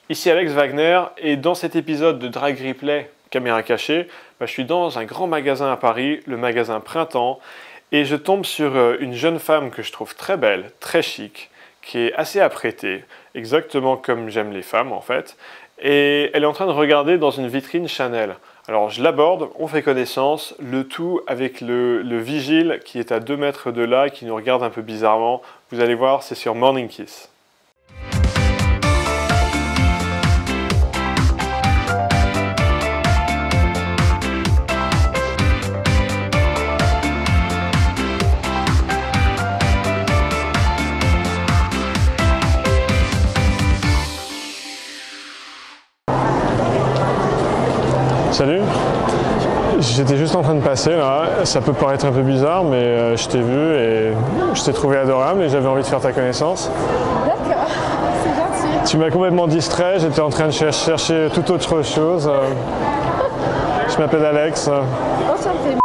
Ici Alex Wagner et dans cet épisode de Drag Replay Caméra cachée, je suis dans un grand magasin à Paris, le magasin Printemps, et je tombe sur une jeune femme que je trouve très belle, très chic, qui est assez apprêtée, exactement comme j'aime les femmes en fait, et elle est en train de regarder dans une vitrine Chanel. Alors je l'aborde, on fait connaissance, le tout avec le vigile qui est à 2 mètres de là, qui nous regarde un peu bizarrement. Vous allez voir, c'est sur Morning Kiss. Salut, j'étais juste en train de passer là, ça peut paraître un peu bizarre mais je t'ai vu et je t'ai trouvé adorable et j'avais envie de faire ta connaissance. D'accord, c'est gentil. Tu m'as complètement distrait, j'étais en train de chercher toute autre chose. Je m'appelle Alex. Enchanté.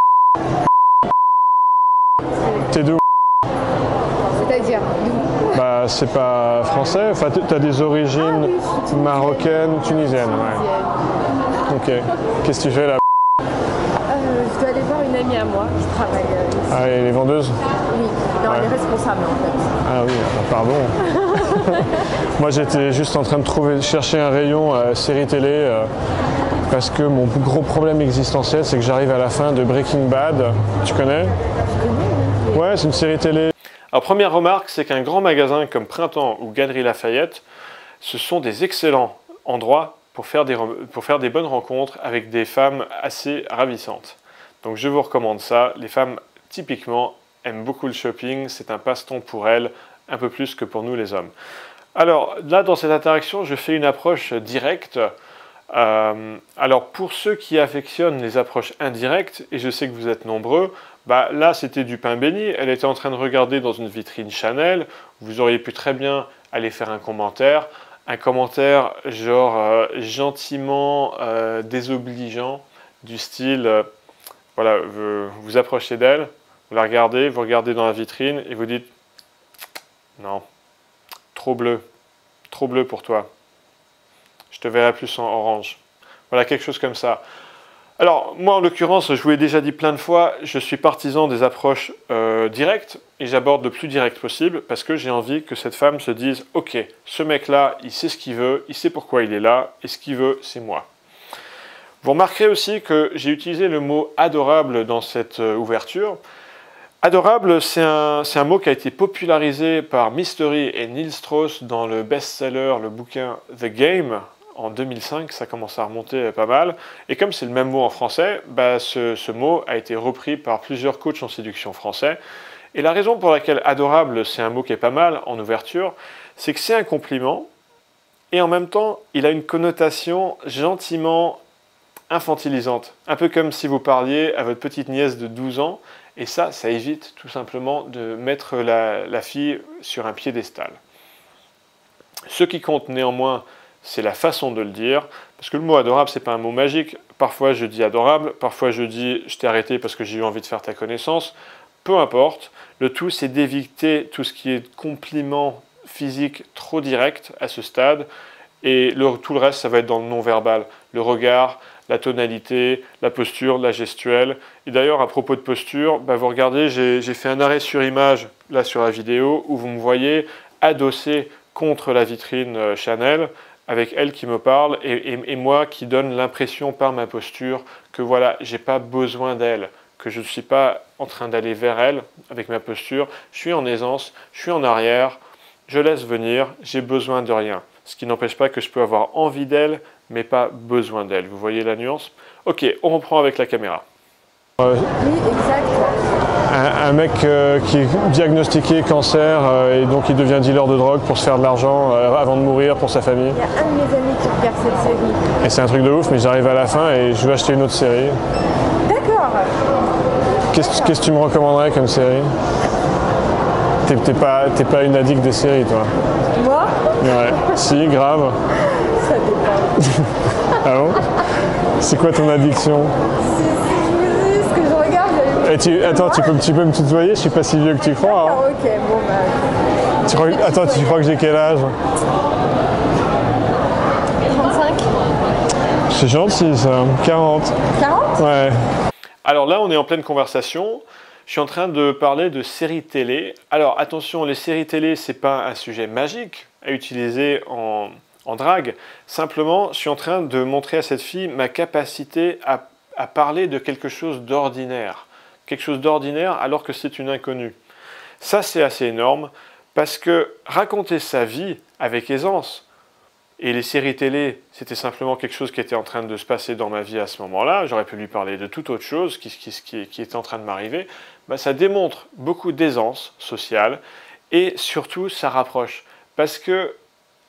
T'es d'où? C'est-à-dire d'où? Bah c'est pas français, enfin t'as des origines marocaines, tunisiennes. Ouais. Ok, qu'est-ce que tu fais là? Je dois aller voir une amie à moi qui travaille ici. Ah, et les vendeuses? Oui, non, Ouais. elle est responsable en fait. Ah oui, pardon. Moi j'étais juste en train de chercher un rayon série télé parce que mon plus gros problème existentiel c'est que j'arrive à la fin de Breaking Bad. Tu connais? Je connais, oui. Ouais, c'est une série télé. Alors première remarque, c'est qu'un grand magasin comme Printemps ou Galeries Lafayette, ce sont des excellents endroits pour faire des bonnes rencontres avec des femmes assez ravissantes. Donc je vous recommande ça. Les femmes, typiquement, aiment beaucoup le shopping. C'est un passe-temps pour elles, un peu plus que pour nous les hommes. Alors là, dans cette interaction, je fais une approche directe. Alors pour ceux qui affectionnent les approches indirectes, et je sais que vous êtes nombreux, là c'était du pain béni. Elle était en train de regarder dans une vitrine Chanel. Vous auriez pu très bien aller faire un commentaire. Un commentaire genre gentiment désobligeant, du style, voilà, vous approchez d'elle, vous la regardez, vous regardez dans la vitrine et vous dites « Non, trop bleu pour toi, je te verrai plus en orange ». Voilà, quelque chose comme ça. Alors, moi en l'occurrence, je vous l'ai déjà dit plein de fois, je suis partisan des approches directes et j'aborde le plus direct possible parce que j'ai envie que cette femme se dise « Ok, ce mec-là, il sait ce qu'il veut, il sait pourquoi il est là et ce qu'il veut, c'est moi ». Vous remarquerez aussi que j'ai utilisé le mot « adorable » dans cette ouverture. Adorable, c'est un mot qui a été popularisé par Mystery et Neil Strauss dans le best-seller, le bouquin « The Game ». En 2005, ça commence à remonter pas mal. Et comme c'est le même mot en français, ce mot a été repris par plusieurs coachs en séduction français. Et la raison pour laquelle adorable, c'est un mot qui est pas mal en ouverture, c'est que c'est un compliment, et en même temps, il a une connotation gentiment infantilisante. Un peu comme si vous parliez à votre petite nièce de 12 ans, et ça évite tout simplement de mettre la fille sur un piédestal. Ce qui compte néanmoins, c'est la façon de le dire, parce que le mot adorable, c'est pas un mot magique. Parfois je dis adorable, parfois je dis je t'ai arrêté parce que j'ai eu envie de faire ta connaissance. Peu importe, le tout c'est d'éviter tout ce qui est compliment physique trop direct à ce stade, et tout le reste ça va être dans le non-verbal, le regard, la tonalité, la posture, la gestuelle. Et d'ailleurs à propos de posture, vous regardez, j'ai fait un arrêt sur image là sur la vidéo où vous me voyez adossé contre la vitrine Chanel, avec elle qui me parle et moi qui donne l'impression par ma posture que voilà, j'ai pas besoin d'elle, que je ne suis pas en train d'aller vers elle avec ma posture, je suis en aisance, je suis en arrière, je laisse venir, j'ai besoin de rien. Ce qui n'empêche pas que je peux avoir envie d'elle, mais pas besoin d'elle. Vous voyez la nuance? Ok, on reprend avec la caméra. Oui, exact. Un mec qui est diagnostiqué cancer et donc il devient dealer de drogue pour se faire de l'argent avant de mourir pour sa famille. Il y a un de mes amis qui regarde cette série. Et c'est un truc de ouf, mais j'arrive à la fin et je veux acheter une autre série. D'accord. Qu'est-ce que tu me recommanderais comme série? T'es pas une addict des séries, toi? Moi? Ouais. Si, grave. Ça dépend. Ah bon? C'est quoi ton addiction? Ce que je regarde, Attends, tu peux me tutoyer? Je suis pas si vieux que tu crois. Hein. Ok, bon Tu crois que j'ai quel âge? C'est gentil ça, 40. 40? Ouais. Alors là, on est en pleine conversation. Je suis en train de parler de séries télé. Alors attention, les séries télé, c'est pas un sujet magique à utiliser en drague. Simplement, je suis en train de montrer à cette fille ma capacité à parler de quelque chose d'ordinaire. Quelque chose d'ordinaire alors que c'est une inconnue. Ça, c'est assez énorme parce que raconter sa vie avec aisance, et les séries télé, c'était simplement quelque chose qui était en train de se passer dans ma vie à ce moment-là. J'aurais pu lui parler de toute autre chose qui était en train de m'arriver. Bah, ça démontre beaucoup d'aisance sociale et surtout, ça rapproche. Parce que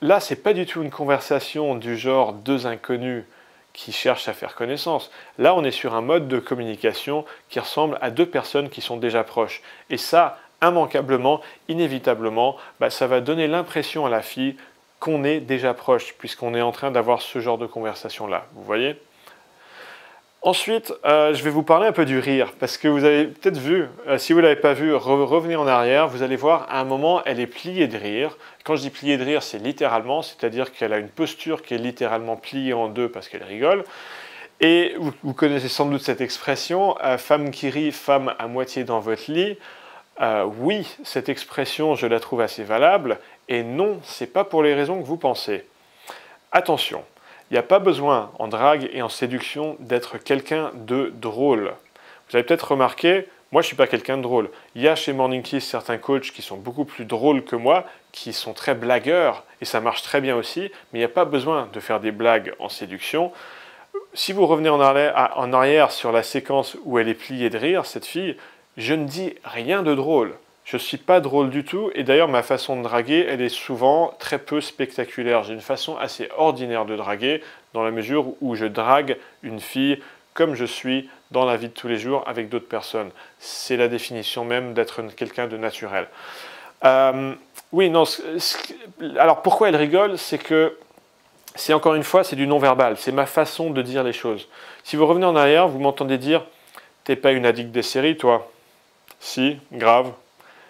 là, ce n'est pas du tout une conversation du genre deux inconnus qui cherchent à faire connaissance. Là, on est sur un mode de communication qui ressemble à deux personnes qui sont déjà proches. Et ça, immanquablement, inévitablement, bah, ça va donner l'impression à la fille qu'on est déjà proche, puisqu'on est en train d'avoir ce genre de conversation-là. Vous voyez ? Ensuite, je vais vous parler un peu du rire, parce que vous avez peut-être vu, si vous ne l'avez pas vu, revenez en arrière, vous allez voir, à un moment, elle est pliée de rire. Quand je dis pliée de rire, c'est littéralement, c'est-à-dire qu'elle a une posture qui est littéralement pliée en deux parce qu'elle rigole. Et vous connaissez sans doute cette expression, femme qui rit, femme à moitié dans votre lit. Oui, cette expression, je la trouve assez valable, et non, ce n'est pas pour les raisons que vous pensez. Attention, il n'y a pas besoin en drague et en séduction d'être quelqu'un de drôle. Vous avez peut-être remarqué, moi je ne suis pas quelqu'un de drôle. Il y a chez Morning Kiss certains coachs qui sont beaucoup plus drôles que moi, qui sont très blagueurs, et ça marche très bien aussi, mais il n'y a pas besoin de faire des blagues en séduction. Si vous revenez en arrière sur la séquence où elle est pliée de rire, cette fille, je ne dis rien de drôle. Je ne suis pas drôle du tout, et d'ailleurs ma façon de draguer, elle est souvent très peu spectaculaire. J'ai une façon assez ordinaire de draguer, dans la mesure où je drague une fille comme je suis dans la vie de tous les jours avec d'autres personnes. C'est la définition même d'être quelqu'un de naturel. Oui, non, alors pourquoi elle rigole? C'est que, c'est encore une fois, c'est du non-verbal, c'est ma façon de dire les choses. Si vous revenez en arrière, vous m'entendez dire « T'es pas une addict des séries, toi ?» Si, grave.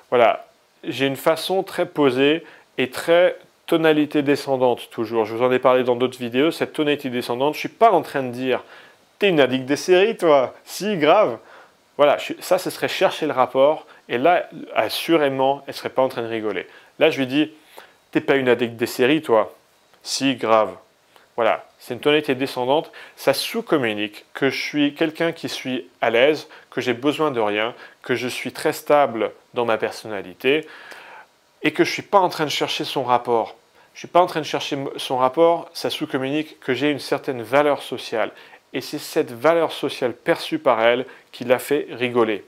Voilà, j'ai une façon très posée et très tonalité descendante toujours. Je vous en ai parlé dans d'autres vidéos, cette tonalité descendante, je ne suis pas en train de dire « T'es une addict des séries, toi ?» Si, grave. Voilà, ça, ce serait chercher le rapport, et là, assurément, elle ne serait pas en train de rigoler. Là, je lui dis « T'es pas une addict des séries, toi ?» Si, grave. Voilà, c'est une tonalité descendante, ça sous-communique que je suis quelqu'un qui suis à l'aise, que j'ai besoin de rien, que je suis très stable dans ma personnalité et que je ne suis pas en train de chercher son rapport. Je ne suis pas en train de chercher son rapport, ça sous-communique que j'ai une certaine valeur sociale. Et c'est cette valeur sociale perçue par elle qui l'a fait rigoler.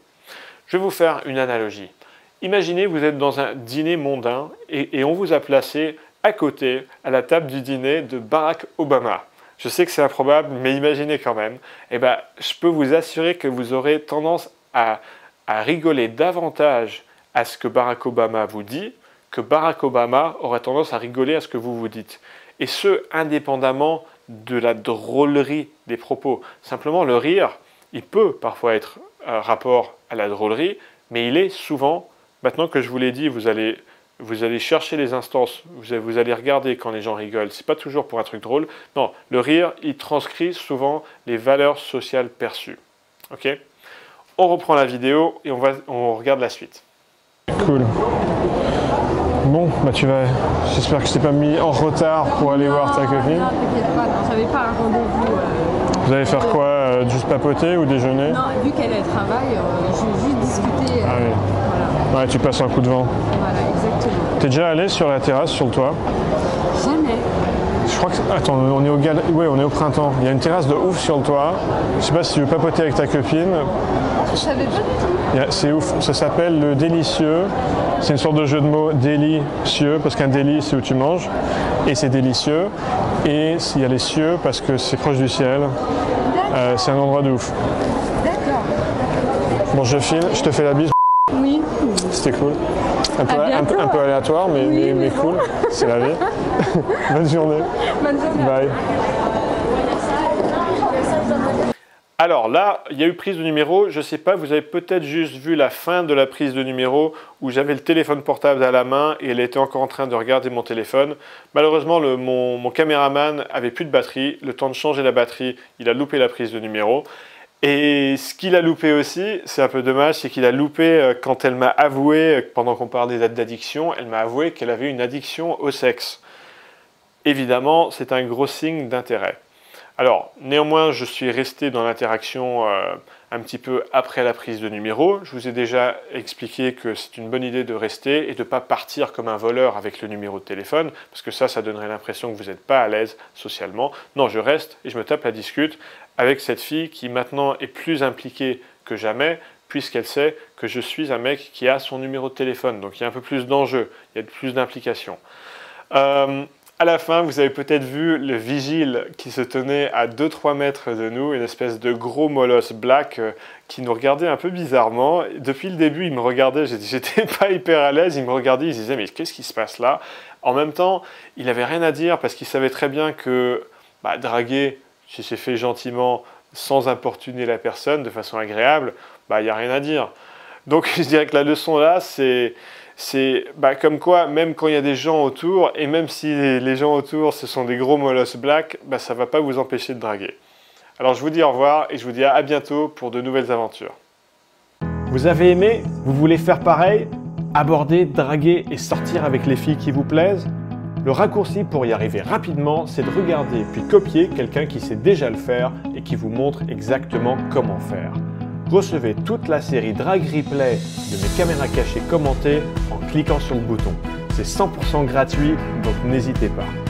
Je vais vous faire une analogie. Imaginez, vous êtes dans un dîner mondain et on vous a placé à côté, à la table du dîner de Barack Obama. Je sais que c'est improbable, mais imaginez quand même. Eh ben, je peux vous assurer que vous aurez tendance à rigoler davantage à ce que Barack Obama vous dit que Barack Obama aurait tendance à rigoler à ce que vous vous dites. Et ce, indépendamment de la drôlerie des propos. Simplement, le rire, il peut parfois être rapport à la drôlerie, mais il est souvent, maintenant que je vous l'ai dit, vous allez chercher les instances, vous allez regarder quand les gens rigolent. C'est pas toujours pour un truc drôle. Non, le rire, il transcrit souvent les valeurs sociales perçues. Ok ? On reprend la vidéo et on regarde la suite. Cool. Bon, bah j'espère que je t'ai pas mis en retard pour aller voir ta copine. Non, t'inquiète pas, j'avais pas un rendez-vous. Vous allez faire quoi? Juste papoter ou déjeuner? Non, vu qu'elle travaille, je vais juste discuter. Ah oui. Voilà. Ouais, tu passes un coup de vent. Voilà, exactement. T'es déjà allé sur la terrasse, sur le toit? Jamais. Je crois que... Attends, on est au printemps. Il y a une terrasse de ouf sur le toit. Je sais pas si tu veux papoter avec ta copine. Je savais pas du tout. C'est ouf. Ça s'appelle le délicieux. C'est une sorte de jeu de mots délicieux, parce qu'un délit, c'est où tu manges. Et c'est délicieux. Et il y a les cieux, parce que c'est proche du ciel. C'est un endroit de ouf. D'accord. Bon, je file. Je te fais la bise. Oui. C'était cool. Un peu aléatoire, mais cool. C'est la vie. Bonne journée. Bonne journée. Bye. Alors là, il y a eu prise de numéro, je ne sais pas, vous avez peut-être juste vu la fin de la prise de numéro où j'avais le téléphone portable à la main et elle était encore en train de regarder mon téléphone. Malheureusement, mon caméraman avait plus de batterie, le temps de changer la batterie, il a loupé la prise de numéro. Et ce qu'il a loupé aussi, c'est un peu dommage, c'est qu'il a loupé quand elle m'a avoué, pendant qu'on parlait d'addiction, elle m'a avoué qu'elle avait une addiction au sexe. Évidemment, c'est un gros signe d'intérêt. Alors, néanmoins, je suis resté dans l'interaction un petit peu après la prise de numéro. Je vous ai déjà expliqué que c'est une bonne idée de rester et de ne pas partir comme un voleur avec le numéro de téléphone, parce que ça donnerait l'impression que vous n'êtes pas à l'aise socialement. Non, je reste et je me tape la discute avec cette fille qui maintenant est plus impliquée que jamais, puisqu'elle sait que je suis un mec qui a son numéro de téléphone. Donc il y a un peu plus d'enjeu, il y a plus d'implication. À la fin, vous avez peut-être vu le vigile qui se tenait à 2-3 mètres de nous, une espèce de gros molosse black qui nous regardait un peu bizarrement. Depuis le début, il me regardait, j'étais pas hyper à l'aise, il me regardait, il se disait « mais qu'est-ce qui se passe là ?» En même temps, il n'avait rien à dire parce qu'il savait très bien que draguer, si c'est fait gentiment, sans importuner la personne, de façon agréable, il n'y a rien à dire. Donc je dirais que la leçon là, c'est comme quoi, même quand il y a des gens autour, et même si les gens autour, ce sont des gros molosses black, ça ne va pas vous empêcher de draguer. Alors je vous dis au revoir et je vous dis à bientôt pour de nouvelles aventures. Vous avez aimé? Vous voulez faire pareil? Aborder, draguer et sortir avec les filles qui vous plaisent? Le raccourci pour y arriver rapidement, c'est de regarder puis copier quelqu'un qui sait déjà le faire et qui vous montre exactement comment faire. Recevez toute la série Drag Replay de mes caméras cachées commentées en cliquant sur le bouton. C'est 100% gratuit, donc n'hésitez pas.